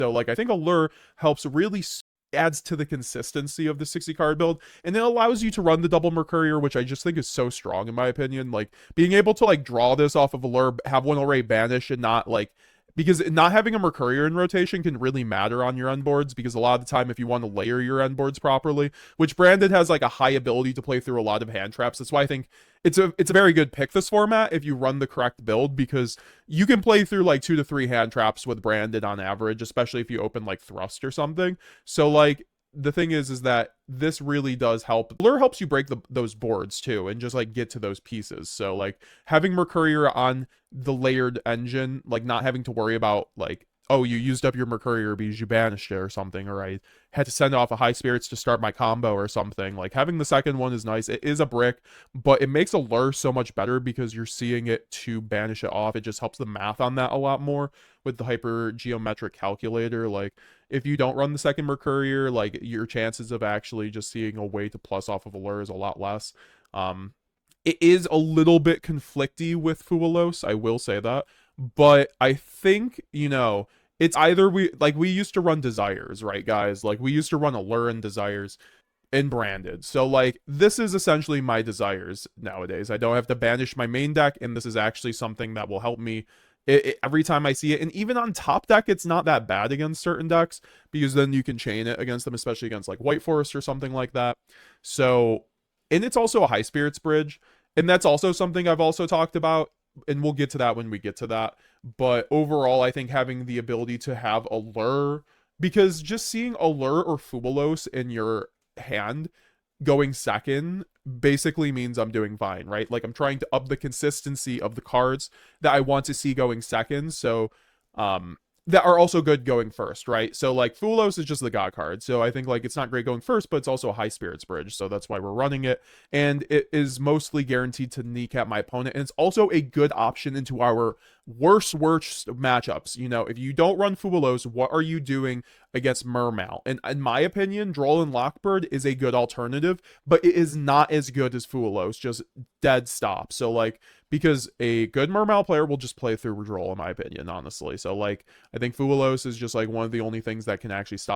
So like I think Allure helps really adds to the consistency of the 60 card build, and it allows you to run the double Mercourier, which I just think is so strong in my opinion. Like being able to like draw this off of Allure, have one already banished, and not like, because not having a Mercourier in rotation can really matter on your end boards, because a lot of the time if you want to layer your end boards properly, which Branded has like a high ability to play through a lot of hand traps. That's why I think it's a very good pick this format if you run the correct build, because you can play through like 2 to 3 hand traps with Branded on average, especially if you open like Thrust or something. So like the thing is that this really does help. Blur helps you break those boards too, and just like get to those pieces. So like having Mercourier on the layered engine, like not having to worry about like, oh, you used up your Mercourier because you banished it or something, or I had to send off a High Spirits to start my combo or something. Like having the second one is nice. It is a brick, but it makes Allure so much better because you're seeing it to banish it off. It just helps the math on that a lot more with the hyper geometric calculator. Like if you don't run the second Mercourier, like your chances of actually just seeing a way to plus off of Allure is a lot less. It is a little bit conflicty with Fuwalos, I will say that, but I think, you know, it's either we used to run Desires, right, guys? Like we used to run Allure and Desires and Branded. So like this is essentially my Desires nowadays. I don't have to banish my main deck, and this is actually something that will help me every time I see it. And even on top deck, it's not that bad against certain decks, because then you can chain it against them, especially against like White Forest or something like that. So, and it's also a High Spirits bridge, and that's also something I've also talked about, and we'll get to that when we get to that. But overall, I think having the ability to have Allure, because just seeing Allure or Fuwalos in your hand going second basically means I'm doing fine, right? Like I'm trying to up the consistency of the cards that I want to see going second, so that are also good going first, right? So like Fuwalos is just the god card, so I think like it's not great going first, but it's also a High Spirits bridge, so that's why we're running it, and it is mostly guaranteed to kneecap my opponent, and it's also a good option into our worst matchups. You know, if you don't run Fuwalos, what are you doing against Mermail? And in my opinion, Droll and Lockbird is a good alternative, but it is not as good as Fuwalos, just dead stop. So like, because a good Mermail player will just play through Droll, in my opinion, honestly. So like I think Fuwalos is just like one of the only things that can actually stop